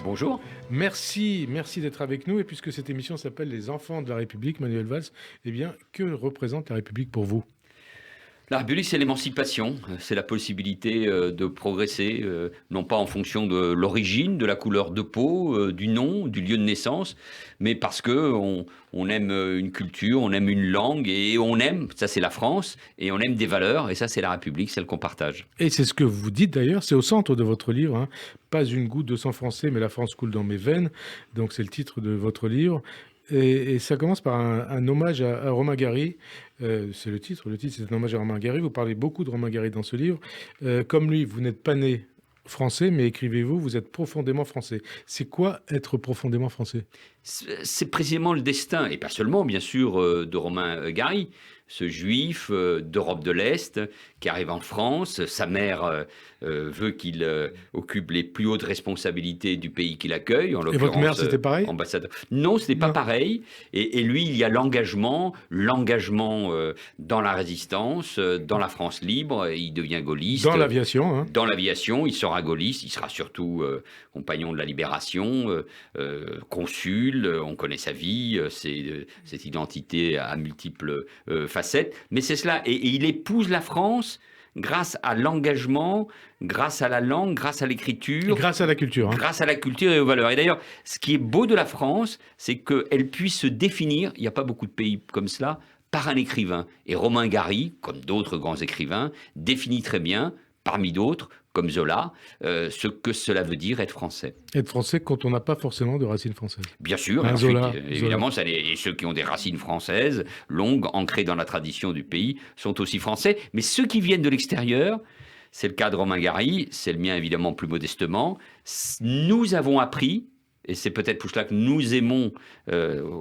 Bonjour. Merci d'être avec nous. Et puisque cette émission s'appelle Les enfants de la République, Manuel Valls, eh bien, que représente la République pour vous? La République, c'est l'émancipation, c'est la possibilité de progresser, non pas en fonction de l'origine, de la couleur de peau, du nom, du lieu de naissance, mais parce que on aime une culture, on aime une langue et on aime, ça c'est la France, et on aime des valeurs, et ça c'est la République, celle qu'on partage. Et c'est ce que vous dites d'ailleurs, c'est au centre de votre livre, hein. Pas une goutte de sang français, mais la France coule dans mes veines. Donc c'est le titre de votre livre. Et ça commence par un hommage à Romain Gary. C'est le titre. Le titre, c'est un hommage à Romain Gary. Vous parlez beaucoup de Romain Gary dans ce livre. Comme lui, vous n'êtes pas né français, mais écrivez-vous, vous êtes profondément français. C'est quoi être profondément français? C'est précisément le destin, et pas seulement bien sûr, de Romain Gary, ce juif d'Europe de l'Est qui arrive en France. Sa mère veut qu'il occupe les plus hautes responsabilités du pays qu'il accueille, en Et votre mère, l'occurrence c'était pareil? ambassadeur. Non, ce n'est pas Non. pareil. Et lui, il y a l'engagement dans la résistance, dans la France libre. Il devient Dans gaulliste. l'aviation, hein. Dans l'aviation, il sera gaulliste, il sera surtout compagnon de la Libération, consul, on connaît sa vie, cette identité à multiples facettes, mais c'est cela, et il épouse la France grâce à l'engagement, grâce à la langue, grâce à Et l'écriture, grâce à la culture, hein. grâce à la culture et aux valeurs. Et d'ailleurs, ce qui est beau de la France, c'est qu'elle puisse se définir, il n'y a pas beaucoup de pays comme cela, par un écrivain. Et Romain Gary, comme d'autres grands écrivains, définit très bien, parmi d'autres, comme Zola, ce que cela veut dire être français. Être français quand on n'a pas forcément de racines françaises. Bien sûr, et Hein, ensuite, Zola. évidemment, et ceux qui ont des racines françaises, longues, ancrées dans la tradition du pays, sont aussi français. Mais ceux qui viennent de l'extérieur, c'est le cas de Romain Gary, c'est le mien évidemment plus modestement, nous avons appris, et c'est peut-être pour cela que nous aimons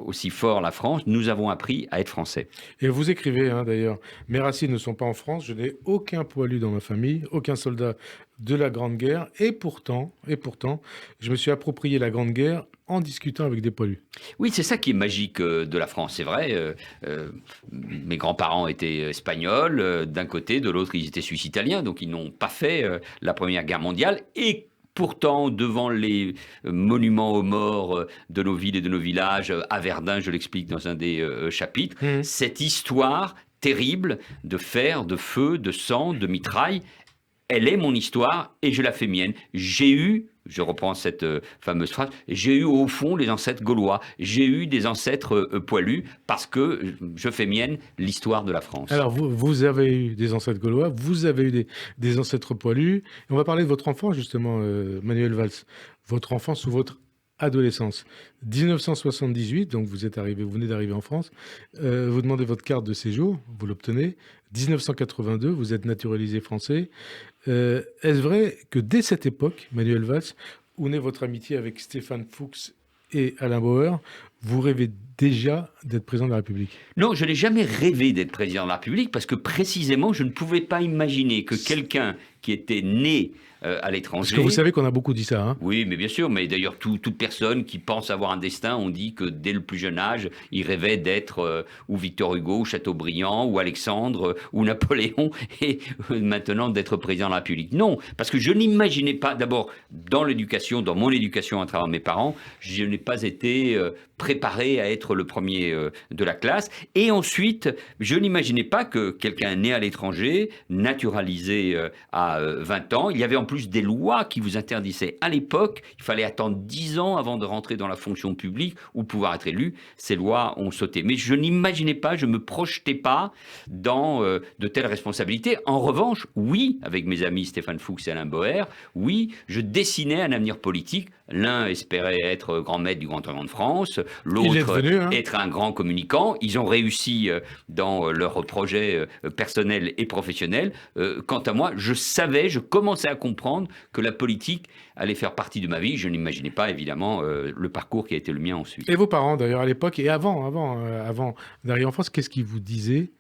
aussi fort la France, nous avons appris à être français. Et vous écrivez, hein, d'ailleurs, mes racines ne sont pas en France, je n'ai aucun poilu dans ma famille, aucun soldat de la Grande Guerre, et pourtant, je me suis approprié la Grande Guerre en discutant avec des poilus. Oui, c'est ça qui est magique de la France, c'est vrai. Mes grands-parents étaient espagnols d'un côté, de l'autre ils étaient suisses-italiens, donc ils n'ont pas fait la Première Guerre mondiale. Et pourtant, devant les monuments aux morts de nos villes et de nos villages, à Verdun, je l'explique dans un des chapitres, Mmh. cette histoire terrible de fer, de feu, de sang, de mitraille, elle est mon histoire et je la fais mienne. J'ai eu, je reprends cette fameuse phrase, j'ai eu au fond les ancêtres gaulois, j'ai eu des ancêtres poilus parce que je fais mienne l'histoire de la France. Alors, vous avez eu des ancêtres gaulois, vous avez eu des ancêtres poilus. Et on va parler de votre enfance, justement, Manuel Valls. Votre enfance ou votre adolescence. 1978, donc vous venez d'arriver en France. Vous demandez votre carte de séjour, vous l'obtenez. 1982, vous êtes naturalisé français. Est-ce vrai que dès cette époque, Manuel Valls, où naît votre amitié avec Stéphane Fuchs et Alain Bauer, vous rêvez déjà d'être président de la République? Non, je n'ai jamais rêvé d'être président de la République parce que précisément, je ne pouvais pas imaginer que quelqu'un qui était né à l'étranger... Parce que vous savez qu'on a beaucoup dit ça, hein. Oui, mais bien sûr, mais d'ailleurs, toute personne qui pense avoir un destin, on dit que dès le plus jeune âge, il rêvait d'être ou Victor Hugo, ou Chateaubriand, ou Alexandre, ou Napoléon, et maintenant d'être président de la République. Non, parce que je n'imaginais pas, d'abord, dans l'éducation, dans mon éducation à travers mes parents, je n'ai pas été préparé à être le premier de la classe. Et ensuite, je n'imaginais pas que quelqu'un né à l'étranger, naturalisé à 20 ans, il y avait en plus des lois qui vous interdisaient. À l'époque, il fallait attendre 10 ans avant de rentrer dans la fonction publique ou pouvoir être élu. Ces lois ont sauté. Mais je n'imaginais pas, je ne me projetais pas dans de telles responsabilités. En revanche, oui, avec mes amis Stéphane Fuchs et Alain Bauer, oui, je dessinais un avenir politique. L'un espérait être grand maître du Grand Orient de France, l'autre Hein. être un grand communicant. Ils ont réussi dans leurs projets personnels et professionnels. Quant à moi, je commençais à comprendre que la politique allait faire partie de ma vie. Je n'imaginais pas, évidemment, le parcours qui a été le mien ensuite. Et vos parents, d'ailleurs, à l'époque, et avant d'arriver en France, qu'est-ce qu'ils vous disaient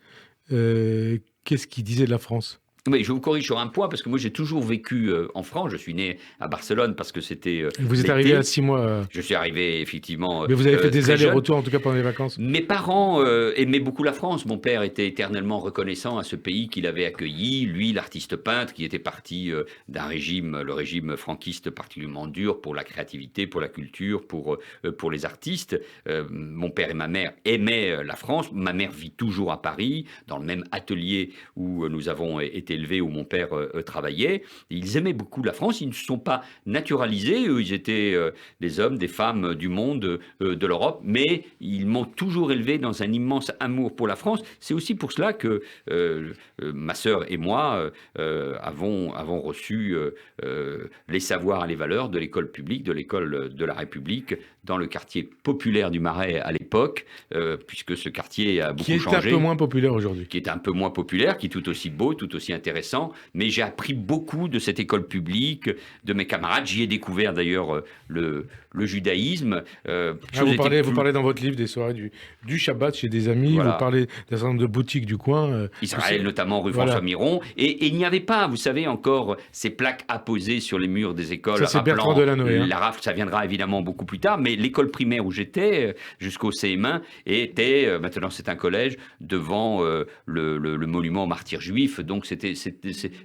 Qu'est-ce qu'ils disaient de la France? Oui, je vous corrige sur un point, parce que moi j'ai toujours vécu en France. Je suis né à Barcelone parce que c'était Vous êtes arrivé à l'été. 6 mois, Je suis arrivé effectivement mais vous avez fait des très jeune. allers-retours, en tout cas pendant les vacances. Mes parents aimaient beaucoup la France. Mon père était éternellement reconnaissant à ce pays qu'il avait accueilli. Lui, l'artiste peintre, qui était parti d'un régime, le régime franquiste particulièrement dur pour la créativité, pour la culture, pour les artistes. Mon père et ma mère aimaient la France. Ma mère vit toujours à Paris, dans le même atelier où nous avons été élevés, où mon père travaillait. Ils aimaient beaucoup la France. Ils ne se sont pas naturalisés. Eux, ils étaient des hommes, des femmes du monde, de l'Europe, mais ils m'ont toujours élevé dans un immense amour pour la France. C'est aussi pour cela que ma sœur et moi avons reçu les savoirs et les valeurs de l'école publique, de l'école de la République, dans le quartier populaire du Marais à l'époque, puisque ce quartier a beaucoup Qui est changé. un peu moins populaire aujourd'hui. Qui est un peu moins populaire, qui est tout aussi beau, tout aussi intéressant, mais j'ai appris beaucoup de cette école publique, de mes camarades. J'y ai découvert d'ailleurs le judaïsme. Vous parlez dans votre livre des soirées du Shabbat chez des amis, Voilà. Vous parlez d'un certain nombre de boutiques du coin. Israël, notamment rue Voilà. François Miron. Et il n'y avait pas, vous savez, encore ces plaques apposées sur les murs des écoles. Ça, c'est Bertrand Delanoë. La rafle, ça viendra évidemment beaucoup plus tard, mais l'école primaire où j'étais, jusqu'au CM1, était, maintenant c'est un collège, devant le monument aux martyrs juifs. Donc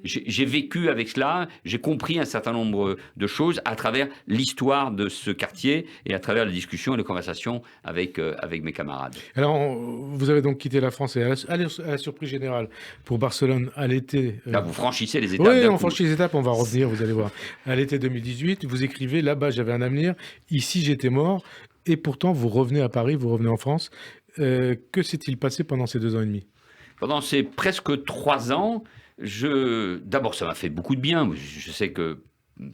j'ai vécu avec cela, j'ai compris un certain nombre de choses à travers l'histoire de ce quartier et à travers les discussions et les conversations avec mes camarades. Alors, vous avez donc quitté la France et à la surprise générale pour Barcelone à l'été. Là, vous franchissez les étapes. Oui, d'un on coup. franchit les étapes, on va revenir, vous allez voir. À l'été 2018, vous écrivez « Là-bas, j'avais un avenir, ici, j'étais mort ». Et pourtant, vous revenez à Paris, vous revenez en France. Que s'est-il passé pendant ces 2 ans et demi ? Pendant ces presque 3 ans, d'abord, ça m'a fait beaucoup de bien. Je sais que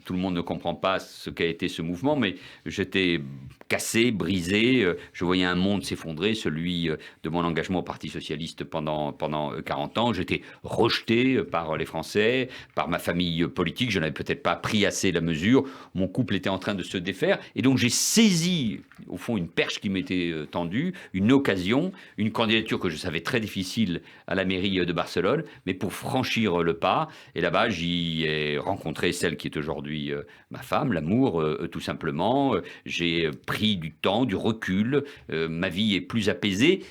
tout le monde ne comprend pas ce qu'a été ce mouvement, mais j'étais cassé, brisé. Je voyais un monde s'effondrer, celui de mon engagement au Parti socialiste pendant 40 ans. J'étais rejeté par les Français, par ma famille politique. Je n'avais peut-être pas pris assez la mesure. Mon couple était en train de se défaire. Et donc j'ai saisi, au fond, une perche qui m'était tendue, une occasion, une candidature que je savais très difficile à la mairie de Barcelone, mais pour franchir le pas. Et là-bas, j'y ai rencontré celle qui est aujourd'hui ma femme, l'amour, tout simplement. J'ai pris du temps, du recul. Ma vie est plus apaisée.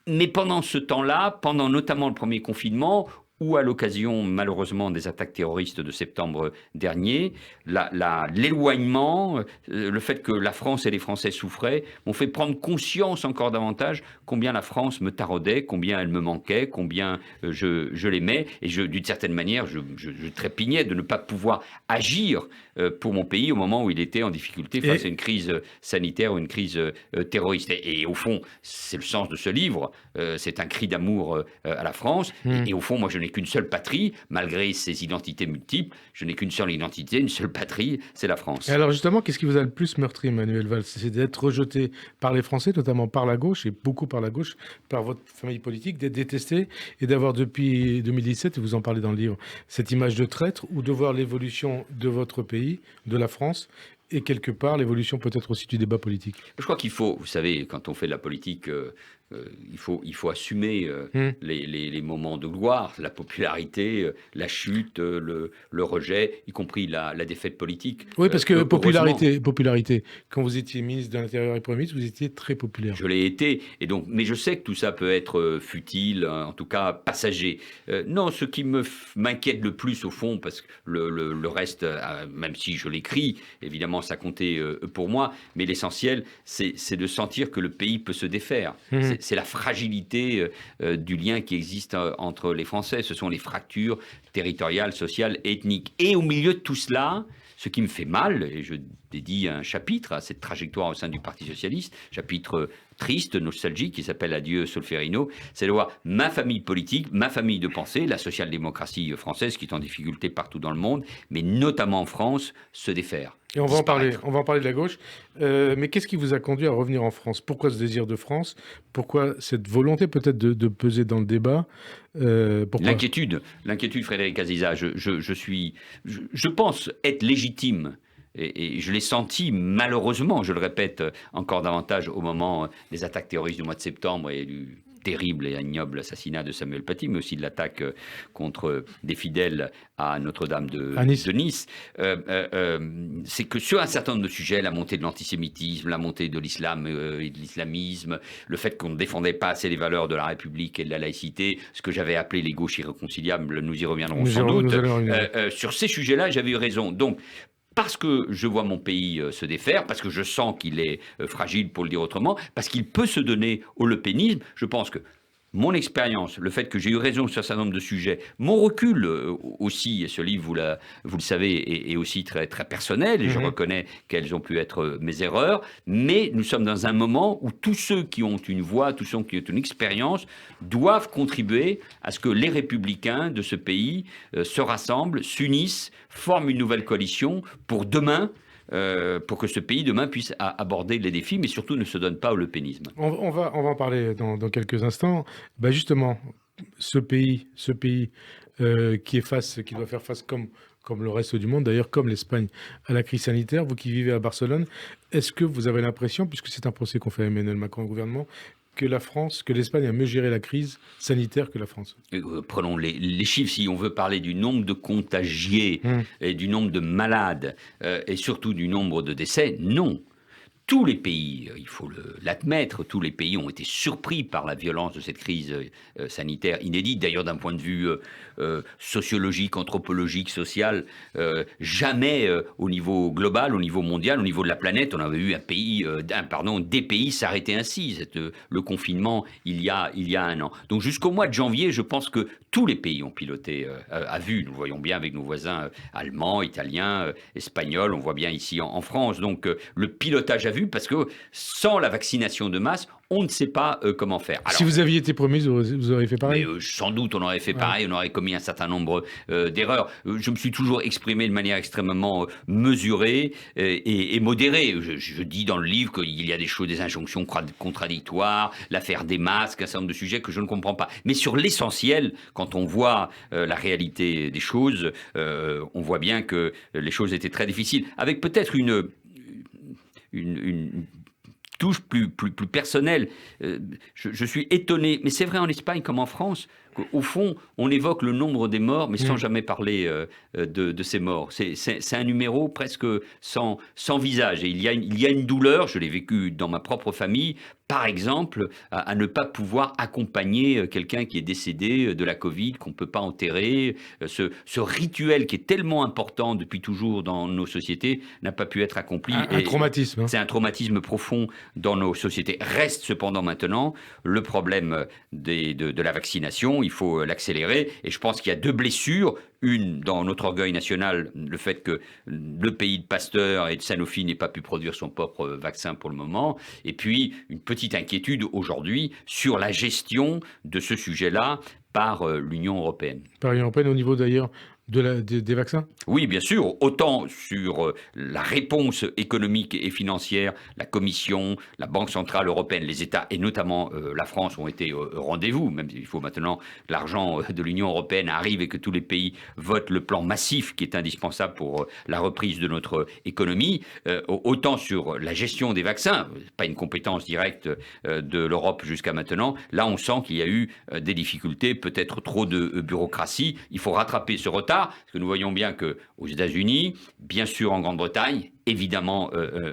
Mais pendant ce temps-là, pendant notamment le premier confinement, ou à l'occasion, malheureusement, des attaques terroristes de septembre dernier, l'éloignement, le fait que la France et les Français souffraient, m'ont fait prendre conscience encore davantage combien la France me taraudait, combien elle me manquait, combien je l'aimais. Et d'une certaine manière, je trépignais de ne pas pouvoir agir pour mon pays au moment où il était en difficulté face à une crise sanitaire ou une crise terroriste. Et au fond, c'est le sens de ce livre. C'est un cri d'amour à la France. Et au fond, moi, je n'ai qu'une seule patrie, malgré ses identités multiples. Je n'ai qu'une seule identité, une seule patrie, c'est la France. Et alors justement, qu'est-ce qui vous a le plus meurtri, Manuel Valls ? C'est d'être rejeté par les Français, notamment par la gauche, et beaucoup par la gauche, par votre famille politique, d'être détesté et d'avoir depuis 2017, et vous en parlez dans le livre, cette image de traître, ou de voir l'évolution de votre pays, de la France, et quelque part l'évolution peut-être aussi du débat politique. Je crois qu'il faut, vous savez, quand on fait de la politique, il faut assumer les moments de gloire, la popularité, la chute, le rejet, y compris la défaite politique. Oui, parce que popularité, quand vous étiez ministre de l'Intérieur et Premier ministre, vous étiez très populaire. Je l'ai été, et donc, mais je sais que tout ça peut être futile, en tout cas passager. Non, ce qui m'inquiète le plus au fond, parce que le reste, même si je l'écris, évidemment ça comptait pour moi, mais l'essentiel, c'est de sentir que le pays peut se défaire. C'est la fragilité du lien qui existe entre les Français. Ce sont les fractures territoriales, sociales, ethniques. Et au milieu de tout cela, ce qui me fait mal, et je dédie un chapitre à cette trajectoire au sein du Parti socialiste, chapitre triste, nostalgique, qui s'appelle Adieu Solferino, c'est de voir ma famille politique, ma famille de pensée, la social-démocratie française qui est en difficulté partout dans le monde, mais notamment en France, se défaire. Et on va en parler de la gauche. Mais qu'est-ce qui vous a conduit à revenir en France ? Pourquoi ce désir de France ? Pourquoi cette volonté peut-être de peser dans le débat ? L'inquiétude, Frédéric Aziza. Je pense être légitime. Et je l'ai senti, malheureusement, je le répète encore davantage au moment des attaques terroristes du mois de septembre et du terrible et ignoble assassinat de Samuel Paty, mais aussi de l'attaque contre des fidèles à Notre-Dame de Nice, c'est que sur un certain nombre de sujets, la montée de l'antisémitisme, la montée de l'islam et de l'islamisme, le fait qu'on ne défendait pas assez les valeurs de la République et de la laïcité, ce que j'avais appelé les gauches irréconciliables, nous y reviendrons sans doute. Sur ces sujets-là, j'avais eu raison. Donc, parce que je vois mon pays se défaire, parce que je sens qu'il est fragile, pour le dire autrement, parce qu'il peut se donner au lepénisme, je pense que mon expérience, le fait que j'ai eu raison sur un certain nombre de sujets, mon recul aussi, et ce livre, vous le savez, est aussi très, très personnel, et je reconnais quelles ont pu être mes erreurs, mais nous sommes dans un moment où tous ceux qui ont une voix, tous ceux qui ont une expérience, doivent contribuer à ce que les républicains de ce pays se rassemblent, s'unissent, forment une nouvelle coalition pour demain, pour que ce pays demain puisse aborder les défis, mais surtout ne se donne pas au lepénisme. On va en parler dans quelques instants. Bah justement, ce pays qui doit faire face comme le reste du monde, d'ailleurs comme l'Espagne, à la crise sanitaire, vous qui vivez à Barcelone, est-ce que vous avez l'impression, puisque c'est un procès qu'on fait à Emmanuel Macron au gouvernement, que l'Espagne a mieux géré la crise sanitaire que la France? Prenons les chiffres, si on veut parler du nombre de contagiés et du nombre de malades et surtout du nombre de décès, non. Tous les pays, il faut l'admettre, tous les pays ont été surpris par la violence de cette crise sanitaire inédite, d'ailleurs d'un point de vue sociologique, anthropologique, social. Jamais au niveau global, au niveau mondial, au niveau de la planète, on avait eu des pays s'arrêter ainsi. Le confinement il y a un an. Donc jusqu'au mois de janvier, je pense que tous les pays ont piloté à vue. Nous voyons bien avec nos voisins allemands, italiens, espagnols, on voit bien ici en France. Donc le pilotage à vue, parce que sans la vaccination de masse, on ne sait pas comment faire. Alors, si vous aviez été promise, vous auriez fait pareil. Mais, sans doute, on aurait fait pareil, on aurait commis un certain nombre d'erreurs. Je me suis toujours exprimé de manière extrêmement mesurée et modérée. Je dis dans le livre qu'il y a des injonctions contradictoires, l'affaire des masques, un certain nombre de sujets que je ne comprends pas. Mais sur l'essentiel, quand on voit la réalité des choses, on voit bien que les choses étaient très difficiles. Avec peut-être une touche plus personnelle. Je suis étonné, mais c'est vrai en Espagne comme en France, qu'au fond, on évoque le nombre des morts, mais sans jamais parler de ces morts. C'est un numéro presque sans visage. Et il y a une douleur, je l'ai vécu dans ma propre famille, par exemple, à ne pas pouvoir accompagner quelqu'un qui est décédé de la Covid, qu'on ne peut pas enterrer. Ce rituel qui est tellement important depuis toujours dans nos sociétés n'a pas pu être accompli. Un traumatisme. Hein. C'est un traumatisme profond dans nos sociétés. Reste cependant maintenant le problème de la vaccination. Il faut l'accélérer. Et je pense qu'il y a deux blessures. Une, dans notre orgueil national, le fait que le pays de Pasteur et de Sanofi n'ait pas pu produire son propre vaccin pour le moment. Et puis, une petite inquiétude aujourd'hui sur la gestion de ce sujet-là par l'Union européenne. Par l'Union européenne au niveau d'ailleurs des vaccins? Oui, bien sûr. Autant sur la réponse économique et financière, la Commission, la Banque centrale européenne, les États et notamment la France ont été au rendez-vous. Même s'il faut maintenant que l'argent de l'Union européenne arrive et que tous les pays votent le plan massif qui est indispensable pour la reprise de notre économie. Autant sur la gestion des vaccins, pas une compétence directe de l'Europe jusqu'à maintenant. Là, on sent qu'il y a eu des difficultés, peut-être trop de bureaucratie. Il faut rattraper ce retard. Parce que nous voyons bien qu'aux États-Unis, bien sûr en Grande-Bretagne, évidemment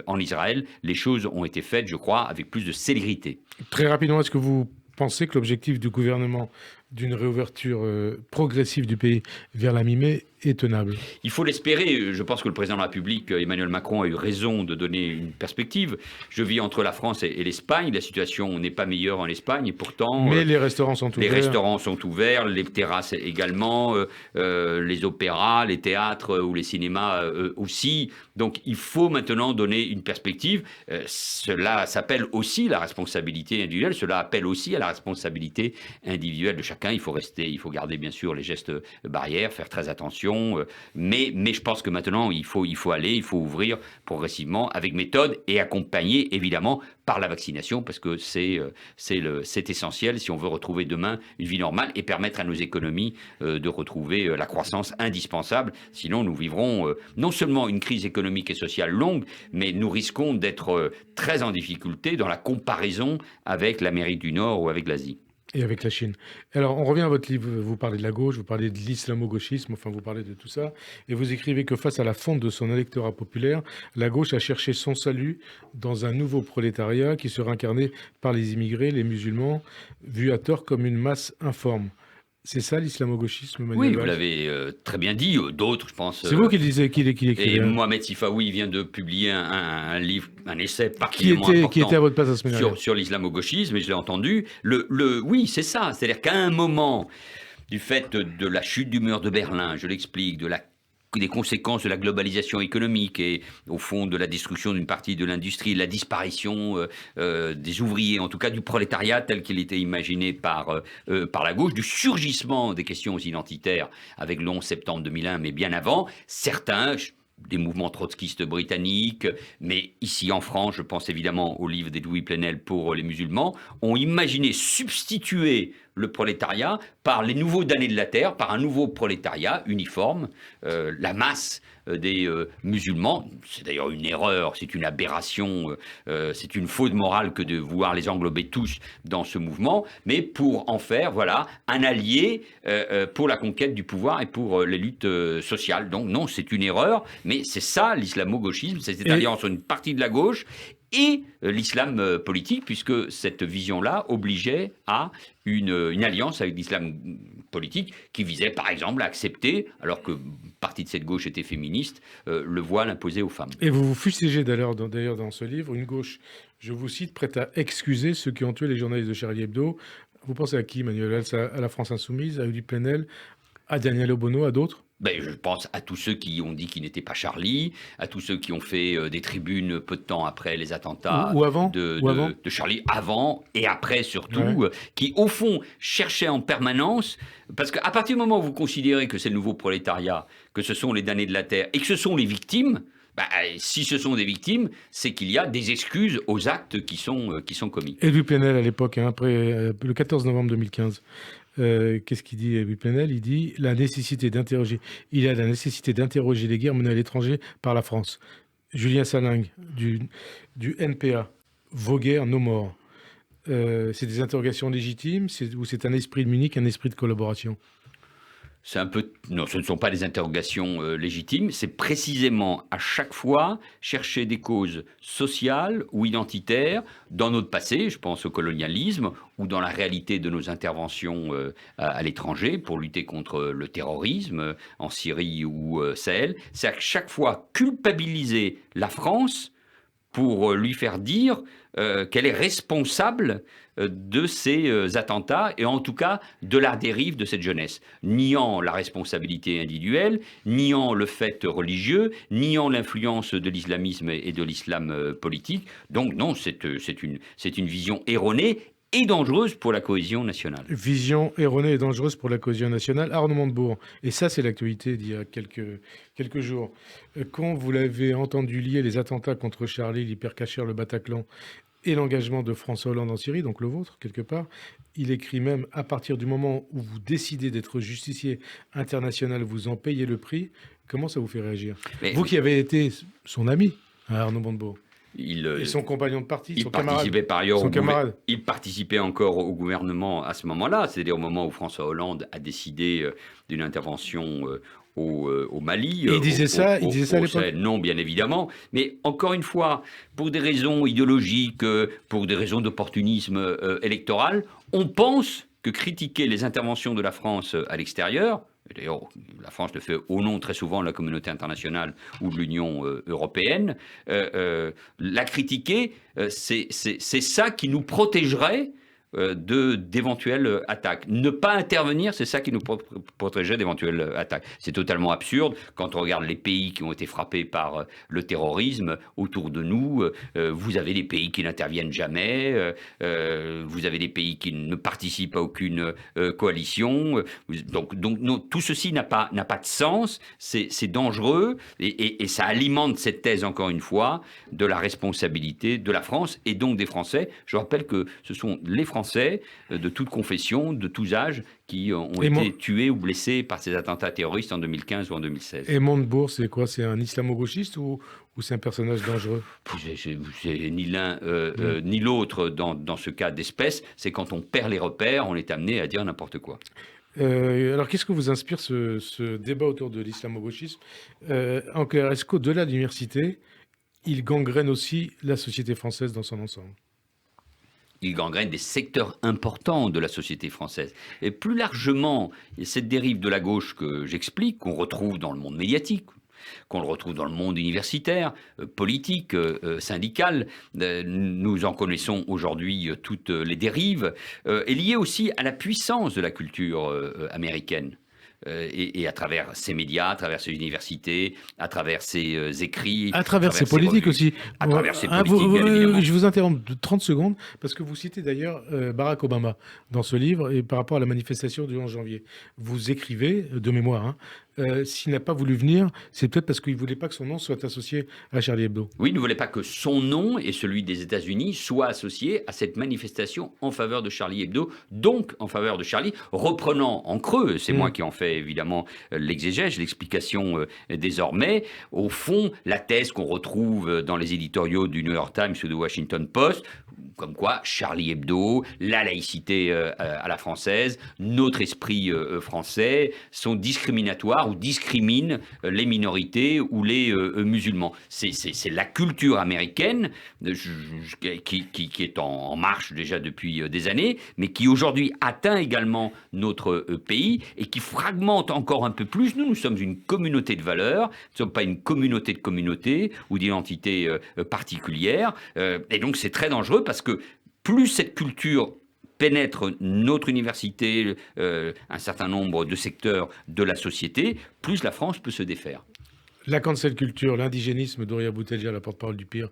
en Israël, les choses ont été faites, je crois, avec plus de célérité. Très rapidement, est-ce que vous pensez que l'objectif du gouvernement d'une réouverture progressive du pays vers la mi-mai est tenable? Il faut l'espérer. Je pense que le président de la République, Emmanuel Macron, a eu raison de donner une perspective. Je vis entre la France et l'Espagne. La situation n'est pas meilleure en Espagne et pourtant... Mais les restaurants sont ouverts. Les restaurants sont ouverts, les terrasses également, les opéras, les théâtres ou les cinémas aussi. Donc il faut maintenant donner une perspective. Cela s'appelle aussi la responsabilité individuelle. Cela appelle aussi à la responsabilité individuelle de chacun. Il faut garder bien sûr les gestes barrières, faire très attention. Mais je pense que maintenant, il faut ouvrir progressivement avec méthode et accompagné évidemment par la vaccination parce que c'est essentiel si on veut retrouver demain une vie normale et permettre à nos économies de retrouver la croissance indispensable. Sinon, nous vivrons non seulement une crise économique et sociale longue, mais nous risquons d'être très en difficulté dans la comparaison avec l'Amérique du Nord ou avec l'Asie. Et avec la Chine. Alors, on revient à votre livre. Vous parlez de la gauche, vous parlez de l'islamo-gauchisme, enfin, vous parlez de tout ça. Et vous écrivez que face à la fonte de son électorat populaire, la gauche a cherché son salut dans un nouveau prolétariat qui serait incarné par les immigrés, les musulmans, vus à tort comme une masse informe. C'est ça l'islamo-gauchisme, Oui, Manuel vous Valls? l'avez très bien dit. D'autres, je pense. C'est vous qui le disiez, qui Et l'écrivait, hein. Mohamed Sifawi vient de publier un livre, un essai Qui particulièrement était, qui était important à votre place la semaine dernière? sur l'islamo-gauchisme, et je l'ai entendu. Oui, c'est ça. C'est-à-dire qu'à un moment, du fait de la chute du mur de Berlin, je l'explique, des conséquences de la globalisation économique et au fond de la destruction d'une partie de l'industrie, la disparition des ouvriers, en tout cas du prolétariat tel qu'il était imaginé par la gauche, du surgissement des questions identitaires avec le 11 septembre 2001, mais bien avant, certains, des mouvements trotskistes britanniques, mais ici en France, je pense évidemment au livre d'Edoui Plenel pour les musulmans, ont imaginé substituer le prolétariat par les nouveaux damnés de la terre, par un nouveau prolétariat uniforme, la masse des musulmans. C'est d'ailleurs une erreur, c'est une aberration, c'est une faute morale que de vouloir les englober tous dans ce mouvement, mais pour en faire, voilà, un allié pour la conquête du pouvoir et pour les luttes sociales. Donc non, c'est une erreur, mais c'est ça l'islamo-gauchisme, c'est cette alliance entre une partie de la gauche et l'islam politique, puisque cette vision-là obligeait à une alliance avec l'islam politique qui visait par exemple à accepter, alors que partie de cette gauche était féministe, le voile imposé aux femmes. Et vous vous fustigez d'ailleurs dans ce livre, une gauche, je vous cite, prête à excuser ceux qui ont tué les journalistes de Charlie Hebdo. Vous pensez à qui, Manuel Valls? À la France Insoumise, à Uli Plenel, à Daniel Obono, à d'autres? Ben, je pense à tous ceux qui ont dit qu'il n'était pas Charlie, à tous ceux qui ont fait des tribunes peu de temps après les attentats Ou avant? de Charlie, avant et après surtout, Ouais. qui au fond cherchaient en permanence, parce qu'à partir du moment où vous considérez que c'est le nouveau prolétariat, que ce sont les damnés de la terre et que ce sont les victimes, bah, si ce sont des victimes, c'est qu'il y a des excuses aux actes qui sont commis. Uli Plenel, à l'époque, hein, après, le 14 novembre 2015. Qu'est-ce qu'il dit, Louis Plenel? Il dit la nécessité d'interroger. Il y a la nécessité d'interroger les guerres menées à l'étranger par la France. Julien Salingue du NPA. Vos guerres, nos morts. C'est des interrogations légitimes ou c'est un esprit de Munich, un esprit de collaboration? C'est un peu, non, ce ne sont pas des interrogations légitimes, c'est précisément à chaque fois chercher des causes sociales ou identitaires dans notre passé, je pense au colonialisme, ou dans la réalité de nos interventions à l'étranger pour lutter contre le terrorisme en Syrie ou Sahel. C'est à chaque fois culpabiliser la France pour lui faire dire qu'elle est responsable de ces attentats et en tout cas de la dérive de cette jeunesse, niant la responsabilité individuelle, niant le fait religieux, niant l'influence de l'islamisme et de l'islam politique. Donc non, c'est une vision erronée et dangereuse pour la cohésion nationale. Vision erronée et dangereuse pour la cohésion nationale. Arnaud Montebourg. Et ça, c'est l'actualité d'il y a quelques jours. Quand vous l'avez entendu lier les attentats contre Charlie, l'hypercacher, le Bataclan et l'engagement de François Hollande en Syrie, donc le vôtre, quelque part, il écrit même à partir du moment où vous décidez d'être justicier international, vous en payez le prix. Comment ça vous fait réagir? Mais, Vous qui avez été son ami, hein, Arnaud Montebourg. il, Et son compagnon de parti, il son camarade. participait par ailleurs Son camarade. il participait encore au gouvernement à ce moment-là, c'est-à-dire au moment où François Hollande a décidé d'une intervention au Mali. Et il disait ça à l'époque? Sahel. Non, bien évidemment. Mais encore une fois, pour des raisons idéologiques, pour des raisons d'opportunisme électoral, on pense que critiquer les interventions de la France à l'extérieur, et d'ailleurs la France le fait au nom très souvent de la communauté internationale ou de l'Union européenne, la critiquer, c'est ça qui nous protégerait d'éventuelles attaques. Ne pas intervenir, c'est ça qui nous protégeait d'éventuelles attaques. C'est totalement absurde quand on regarde les pays qui ont été frappés par le terrorisme autour de nous. Vous avez des pays qui n'interviennent jamais, vous avez des pays qui ne participent à aucune coalition. Donc non, tout ceci n'a pas de sens, c'est dangereux et ça alimente cette thèse, encore une fois, de la responsabilité de la France et donc des Français. Je rappelle que ce sont les Français de toute confession, de tous âges, qui ont été tués ou blessés par ces attentats terroristes en 2015 ou en 2016. Et Montebourg, c'est quoi? C'est un islamo-gauchiste ou ou c'est un personnage dangereux? C'est ni l'un ni l'autre dans ce cas d'espèce. C'est quand on perd les repères, on est amené à dire n'importe quoi. Alors, qu'est-ce que vous inspire ce débat autour de l'islamo-gauchisme? En clair, est-ce qu'au-delà de l'université, il gangrène aussi la société française dans son ensemble? Il gangrène des secteurs importants de la société française. Et plus largement, cette dérive de la gauche que j'explique, qu'on retrouve dans le monde médiatique, qu'on le retrouve dans le monde universitaire, politique, syndical, nous en connaissons aujourd'hui toutes les dérives, est liée aussi à la puissance de la culture américaine. Et à travers ses médias, à travers ses universités, à travers ses écrits, À travers ses politiques revues, aussi. à travers ses politiques, bien évidemment. Je vous interromps de 30 secondes parce que vous citez d'ailleurs Barack Obama dans ce livre et par rapport à la manifestation du 11 janvier. Vous écrivez, de mémoire, hein, s'il n'a pas voulu venir, c'est peut-être parce qu'il ne voulait pas que son nom soit associé à Charlie Hebdo. Oui, il ne voulait pas que son nom et celui des États-Unis soient associés à cette manifestation en faveur de Charlie Hebdo, donc en faveur de Charlie, reprenant en creux, c'est moi qui en fais évidemment l'exégèse, l'explication désormais, au fond, la thèse qu'on retrouve dans les éditoriaux du New York Times ou du Washington Post, comme quoi Charlie Hebdo, la laïcité à la française, notre esprit français sont discriminatoires ou discriminent les minorités ou les musulmans. C'est la culture américaine qui est en marche déjà depuis des années, mais qui aujourd'hui atteint également notre pays et qui fragmente encore un peu plus. Nous sommes une communauté de valeurs, nous ne sommes pas une communauté de communautés ou d'identités particulières, et donc c'est très dangereux parce que plus cette culture pénètre notre université, un certain nombre de secteurs de la société, plus la France peut se défaire. La cancel culture, l'indigénisme, Doria Boutelja, la porte-parole du PIR,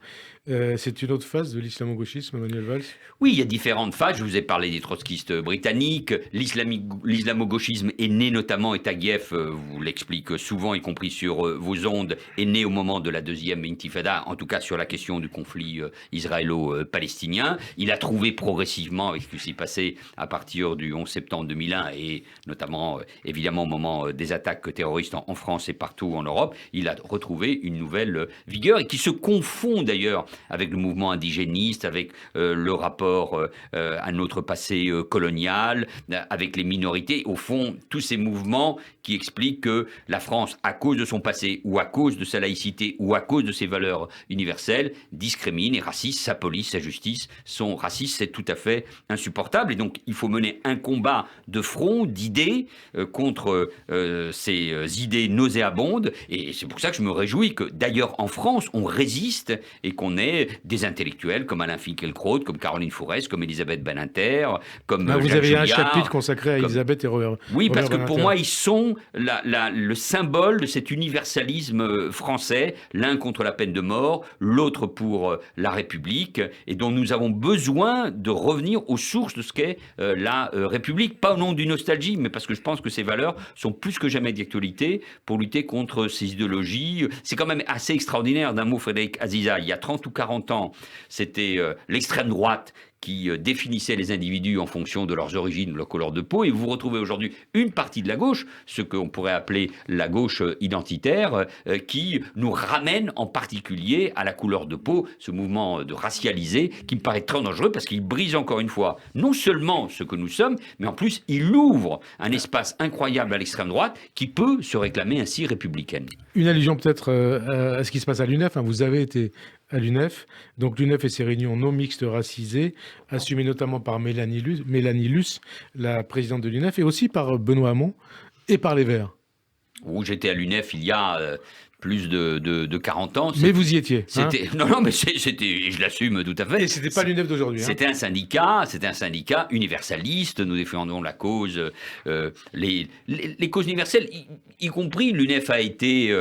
c'est une autre phase de l'islamo-gauchisme, Manuel Valls? Oui, il y a différentes phases. Je vous ai parlé des trotskistes britanniques. L'islamo-gauchisme est né notamment, et Taguieff vous l'explique souvent, y compris sur vos ondes, est né au moment de la deuxième intifada, en tout cas sur la question du conflit israélo-palestinien. Il a trouvé progressivement, avec ce qui s'est passé à partir du 11 septembre 2001, et notamment, évidemment, au moment des attaques terroristes en France et partout en Europe, il a retrouvé une nouvelle vigueur et qui se confond d'ailleurs avec le mouvement indigéniste, avec le rapport à notre passé colonial, avec les minorités. Au fond, tous ces mouvements qui expliquent que la France, à cause de son passé ou à cause de sa laïcité ou à cause de ses valeurs universelles, discrimine et raciste. Sa police, sa justice sont racistes. C'est tout à fait insupportable. Et donc, il faut mener un combat de front, d'idées contre ces idées nauséabondes. Et c'est pour ça que je me réjouis que, d'ailleurs, en France, on résiste et qu'on ait des intellectuels comme Alain Finkielkraut, comme Caroline Fourest, comme Elisabeth Badinter, comme vous Jacques avez un Julliard, chapitre consacré à Elisabeth et Robert. Oui, parce que Robert pour Badinter. moi, ils sont le symbole de cet universalisme français, l'un contre la peine de mort, l'autre pour la République, et dont nous avons besoin de revenir aux sources de ce qu'est la République, pas au nom d'une nostalgie, mais parce que je pense que ces valeurs sont plus que jamais d'actualité pour lutter contre ces idéologies. C'est quand même assez extraordinaire. D'un mot, Frédéric Aziza, il y a 30 ou 40 ans, c'était l'extrême droite qui définissait les individus en fonction de leurs origines, de leur couleur de peau, et vous retrouvez aujourd'hui une partie de la gauche, ce qu'on pourrait appeler la gauche identitaire, qui nous ramène en particulier à la couleur de peau, ce mouvement de racialisé qui me paraît très dangereux parce qu'il brise encore une fois non seulement ce que nous sommes, mais en plus il ouvre un espace incroyable à l'extrême droite qui peut se réclamer ainsi républicaine. Une allusion peut-être à ce qui se passe à l'UNEF. Vous avez été à l'UNEF. Donc l'UNEF et ses réunions non mixtes racisées, assumées notamment par Mélanie Luce, la présidente de l'UNEF, et aussi par Benoît Hamon et par les Verts. Où j'étais à l'UNEF il y a plus de 40 ans. Mais vous y étiez. Non, mais c'était, je l'assume tout à fait. Et c'était pas l'UNEF d'aujourd'hui. C'était un syndicat universaliste. Nous défendons la cause, les causes universelles, y compris l'UNEF a été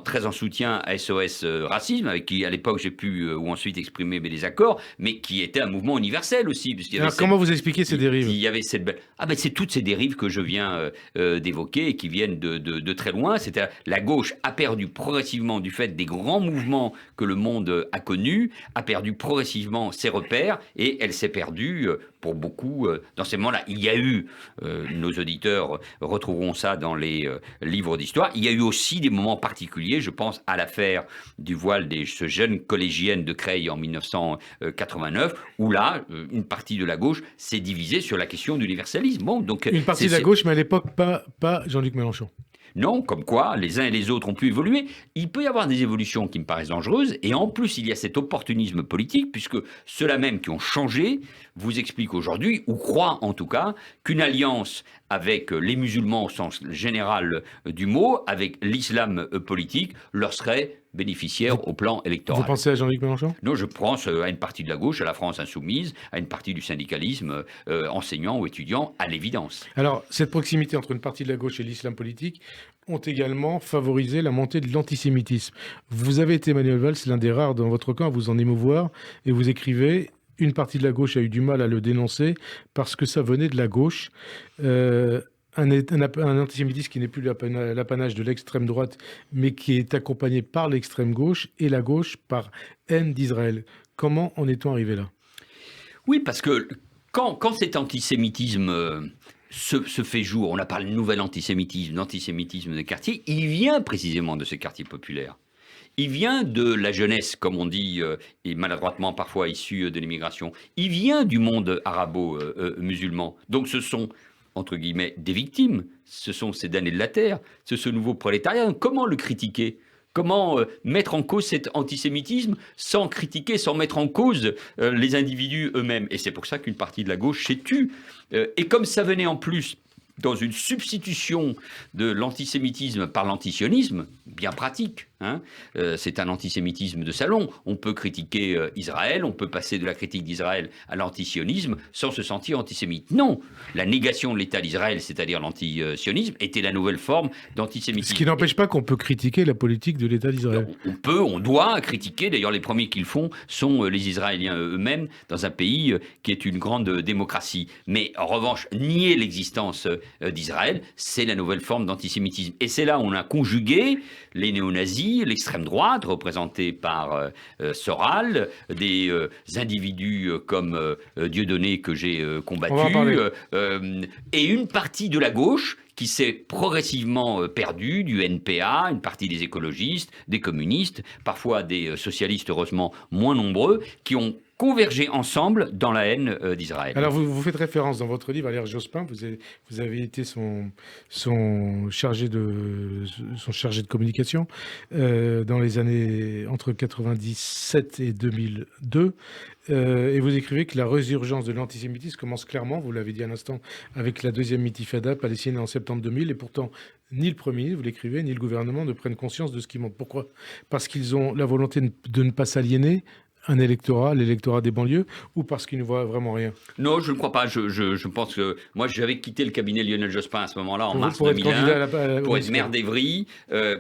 très en soutien à SOS Racisme, avec qui à l'époque j'ai pu ou ensuite exprimer mes désaccords, mais qui était un mouvement universel aussi. Alors comment vous expliquez ces dérives? Il y avait cette belle... c'est toutes ces dérives que je viens d'évoquer et qui viennent de très loin. C'était la gauche a perdu progressivement, du fait des grands mouvements que le monde a connus, a perdu progressivement ses repères et elle s'est perdue pour beaucoup dans ces moments-là. Il y a eu, nos auditeurs retrouveront ça dans les livres d'histoire, il y a eu aussi des moments particuliers, je pense à l'affaire du voile de ce jeune collégienne de Creil en 1989, où là, une partie de la gauche s'est divisée sur la question de l'universalisme. Bon, donc, une partie de la gauche, mais à l'époque, pas Jean-Luc Mélenchon. Non, comme quoi les uns et les autres ont pu évoluer. Il peut y avoir des évolutions qui me paraissent dangereuses, et en plus il y a cet opportunisme politique, puisque ceux-là même qui ont changé vous expliquent aujourd'hui, ou croient en tout cas, qu'une alliance avec les musulmans au sens général du mot, avec l'islam politique, leur serait bénéficiaire au plan électoral. Vous pensez à Jean-Luc Mélenchon ? Non, je pense à une partie de la gauche, à la France insoumise, à une partie du syndicalisme, enseignants ou étudiants, à l'évidence. Alors, cette proximité entre une partie de la gauche et l'islam politique ont également favorisé la montée de l'antisémitisme. Vous avez été, Manuel Valls, l'un des rares dans votre camp à vous en émouvoir, et vous écrivez « Une partie de la gauche a eu du mal à le dénoncer parce que ça venait de la gauche ». Un antisémitisme qui n'est plus l'apanage de l'extrême droite, mais qui est accompagné par l'extrême gauche et la gauche par haine d'Israël. Comment en est-on arrivé là ? Oui, parce que quand cet antisémitisme se fait jour, on a parlé de nouvel antisémitisme, d'antisémitisme de quartier, il vient précisément de ces quartiers populaires. Il vient de la jeunesse, comme on dit, et maladroitement parfois issue de l'immigration. Il vient du monde arabo-musulman. Donc ce sont, entre guillemets, des victimes. Ce sont ces damnés de la terre, ce nouveau prolétariat. Comment le critiquer ? Comment mettre en cause cet antisémitisme sans critiquer, sans mettre en cause les individus eux-mêmes ? Et c'est pour ça qu'une partie de la gauche s'est tue. Et comme ça venait en plus dans une substitution de l'antisémitisme par l'antisionisme, bien pratique. C'est un antisémitisme de salon. On peut critiquer Israël, on peut passer de la critique d'Israël à l'antisionisme sans se sentir antisémite. Non, la négation de l'État d'Israël, c'est-à-dire l'antisionisme, était la nouvelle forme d'antisémitisme. Ce qui n'empêche pas qu'on peut critiquer la politique de l'État d'Israël. On doit critiquer, d'ailleurs les premiers qui le font sont les Israéliens eux-mêmes, dans un pays qui est une grande démocratie. Mais en revanche, nier l'existence d'Israël, c'est la nouvelle forme d'antisémitisme. Et c'est là où on a conjugué les néo-nazis, l'extrême droite, représentée par Soral, des individus comme Dieudonné que j'ai combattu, et une partie de la gauche qui s'est progressivement perdue, du NPA, une partie des écologistes, des communistes, parfois des socialistes, heureusement moins nombreux, qui ont convergé ensemble dans la haine d'Israël. Alors, vous faites référence dans votre livre à Valère Jospin, vous avez été son chargé de communication dans les années entre 97 et 2002, et vous écrivez que la résurgence de l'antisémitisme commence clairement, vous l'avez dit à l'instant, avec la deuxième intifada palestinienne en septembre 2000, et pourtant ni le Premier ministre, vous l'écrivez, ni le gouvernement ne prennent conscience de ce qui monte. Pourquoi ? Parce qu'ils ont la volonté de ne pas s'aliéner un électorat, l'électorat des banlieues, ou parce qu'ils ne voient vraiment rien? Non, je ne crois pas. Je pense que moi, j'avais quitté le cabinet Lionel Jospin à ce moment-là, en mars pour 2001, pour être maire d'Évry.